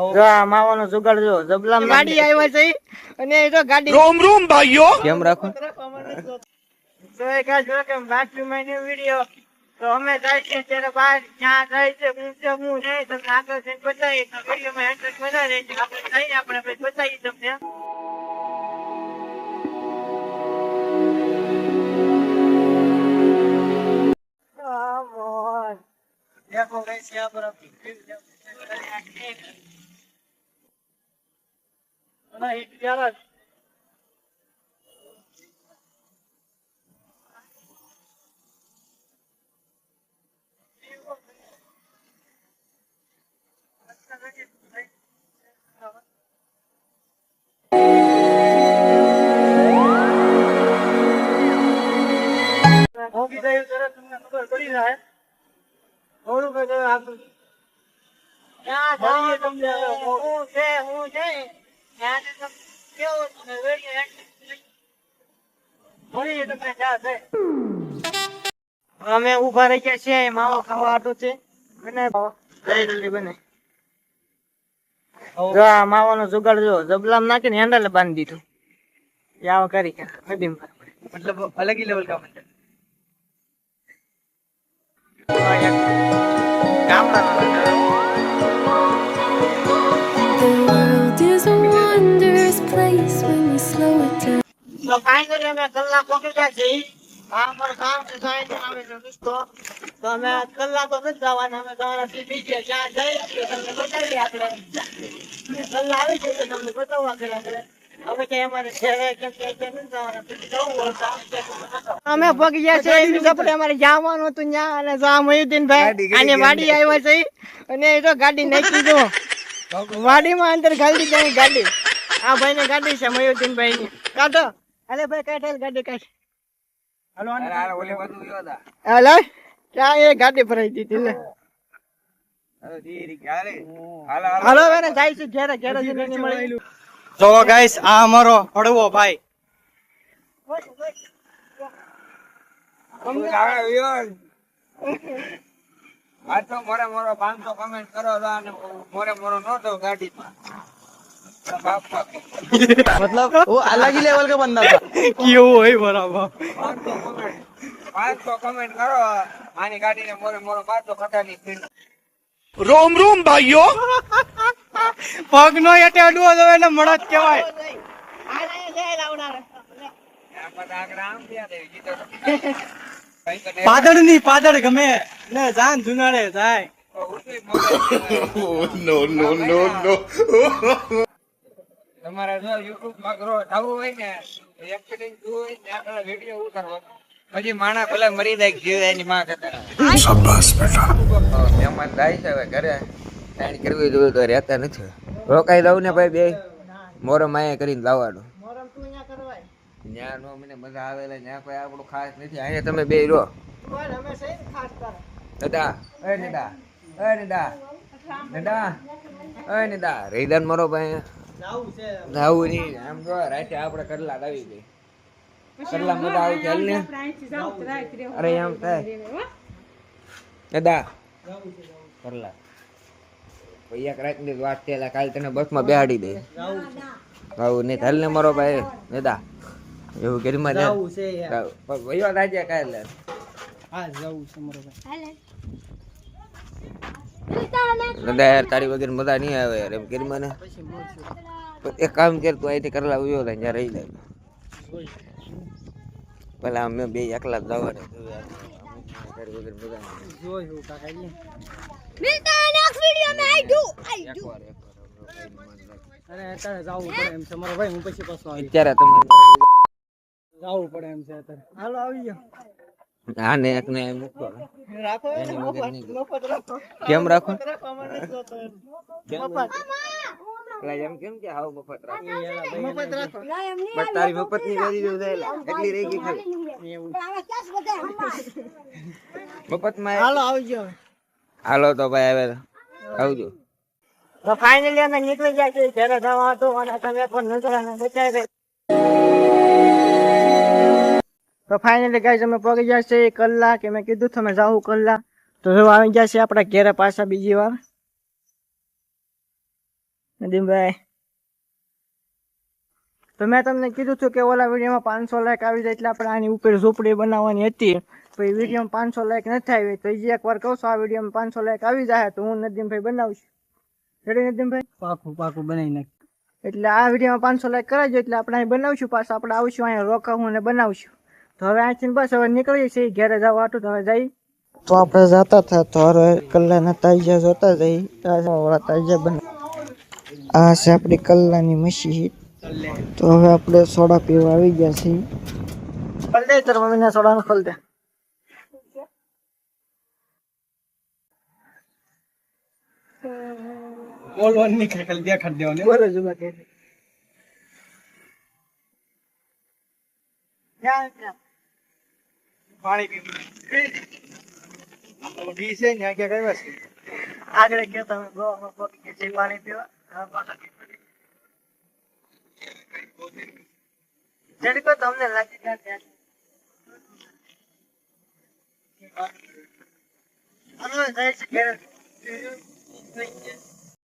જો આ માવાનો જુગાડ જો જબલા ગાડી આવ્યા છે અને એ તો ગાડી રોમ રોમ ભાઈઓ કેમ રાખો તો એક આ જો કે બાકી મહિને વિડિયો તો અમે જાય છે ત્યારે બહાર ક્યાં જાય છે હું નહીં તો આગળ જઈને બતાવીએ તો વિડીયોમાં એન્ટર બનાવી દે આપણે જઈને આપણે પછી બતાવીએ તમને देखो गाइस यहाँ पर आप ना हिट यार होगी जाए जरा तुमने खबर पड़ी रहा है થોડું કે આપ ક્યાં જઈએ તમને હું છે ત્યાં તો કેવો છે વેડિયો ભણી તમને ક્યાં છે અમે ઉભા રહી ગયા છીએ માવો ખાવા આટો છે બને જલ્દી બને જો આ માવાનો જુગાડ જો જબલામ નાખીને હેન્ડલ બાંધી દીધું યાવ કરી કે નદીમાં मतलब अलग ही लेवल का मतलब The world is a wondrous place when you slow it down. તો ફાઇનલી અમે કલાક પહોંચી ગયા છીએ આ પર કામ છે સાઈડ આવે છે દોસ્તો તો અમે કલાકો નથી જવાના અમે જવાના સીધી છે જ્યાં જઈ તમને બતાવીએ આપણે કલાક આવી છે તો તમને બતાવવા કરે આપણે હવે કે અમારે છે કેમ કે નથી જવાના અમે પગી ગયા છે એવી આપણે અમારે જવાનું હતું ત્યાં અને જો આ મયુદ્દીનભાઈ આને વાડી આવ્યા છે અને એ તો ગાડી નાખી જો વાડીમાં અંદર ગાડી જાય ગાડી આ ભાઈને ગાડી છે મયુદ્દીનભાઈ ની કાઢો અલે ભાઈ કાઢેલ ગાડી કાઢ હાલો હાલો ઓલે બાજુ ગયો હતા હાલો ક્યાં એ ગાડી ભરાઈ દીધી લે હાલો વેને જાય છે ઘેરે ઘેરે જઈને મળી જો ગાઈસ આ અમારો હળવો ભાઈ આ તો મોરે મોરો 500 કમેન્ટ કરો અને મોરે મોરો નો તો ગાડીમાં मतलब वो अलग ही लेवल का बंदा था क्यों वही बराबर 500 કમેન્ટ કરો આની ગાડીને મોરે મોરો 500 ખટાની ફીડ રોમ રોમ ભાઈઓ પગ નો એટે અડવો જો એટલે મળત કહેવાય પાદળ ની પાદળ ગમે ને જાન જુનાડે જાય નો નો નો નો તમારે જો YouTube માં ગ્રો થવું હોય ને એક્ટિંગ જોવું હોય ને આપણે વિડિયો ઉતારવો પછી માણા ભલે મરી જાય જીવ એની માં કરતા શાબાશ બેટા મહેમાન જાય છે હવે ઘરે ટાઈમ કરવી જોઈએ તો રહેતા નથી રોકાઈ દઉં ને ભાઈ બે મોરો માયા કરીને લાવવાનો મોરમ તું ન્યા કરવાય ન્યા નો મને મજા આવે એટલે ન્યા કોઈ આપણું ખાસ નથી અહીંયા તમે બે રહો પણ અમે સહી ખાસ કર નડા એ નડા એ નડા નડા એ નડા રેદન મારો ભાઈ જાવું છે જાવું નહીં આમ જો રાતે આપણે કરલા લાવી દે કરલા મજા આવી ચાલ ને અરે એમ થાય નડા કરલા ભાઈ એક રાત ની વાત છે કાલ તને બસ માં બેહાડી દે જાવું નહીં ચાલ ને મારો ભાઈ નડા એવું કરી માં જાવું છે યાર ભઈઓ રાજા કાલ હા જાવું છે મારો ભાઈ નડા યાર તારી વગર મજા નહીં આવે યાર એમ કરી મને એક કામ કર તું અહીંથી કરલા ઉયો થાય ત્યાં રહી જાય પેલા અમે બે એકલા જ જવા તારી વગર મજા જોયું કાકા લે मिलता है नेक्स्ट वीडियो में आई डू અરે અત્યારે જાવું પડે એમ છે મારો ભાઈ હું પછી પાછો આવી અત્યારે તમારે જાવું પડે એમ છે અત્યારે હાલો આવી ગયો હા ને એક ને મૂકો રાખો એની વગર નહીં. મફત રાખો કેમ રાખો રાખો મને જોતો એમ. કેમ? મફત એટલે એમ કેમ કે હાવ મફત રાખો મફત રાખો બસ તારી મફત ની કરી દઉં એટલી રહી ગઈ ખાલી એવું મફત માં હાલો આવી ગયો હાલો તો ભાઈ હવે આવજો તો ફાઇનલી અમે નીકળી ગયા છીએ ઘરે જવા હતું અને તમે પણ નજરાને બચાવી દે તો ફાઇનલી ગાઈસ અમે પહોંચી ગયા છીએ કલાક મેં કીધું તમે જાવું કલાક તો જો આવી ગયા છે આપણા ઘરે પાછા બીજી વાર નદીમભાઈ તો મેં તમને કીધું હતું કે ઓલા વિડીયોમાં 500 લાઈક આવી જાય એટલે આપણે આની ઉપર ઝૂંપડી બનાવવાની હતી. તો એ વિડીયોમાં 500 લાઈક નથી આવી તો હજી એકવાર કહું છું, આ વિડીયોમાં 500 લાઈક આવી જાય તો હું નદીમભાઈ બનાવશું. રેડી નદીમભાઈ? પાકું બનાવી નાખ. એટલે આ વિડીયોમાં 500 લાઈક કરાવજો એટલે આપણે અહીં બનાવશું. પાછા આપણે આવશું અહીંયા રોકાવું અને બનાવશું. તો હવે અહીંથી બસ હવે નીકળીએ છીએ ઘેરે જવા હતું. તો હવે જઈ તો આપણે જતા હતા તો હવે કલ્લાના તાજિયા જોતા જઈ તાજિયા બને. આ છે આપણી કલ્લાની મશીન. તો હવે આપણે સોડા પીવા આવી ગયા છીએ. ખોલ દે તાર મમ્મીને સોડાનો ખોલ દે. બોલવાનું નહીં ખાલી દેખાડ દેવાનું. બોલો જુબા કે પાણી પીવું ડી છે ને કે કઈ વસ્તુ આગળ કે તમે ગોવામાં પોકી કે પાણી પીવા જડકો તમને લાગી જાય જાય છે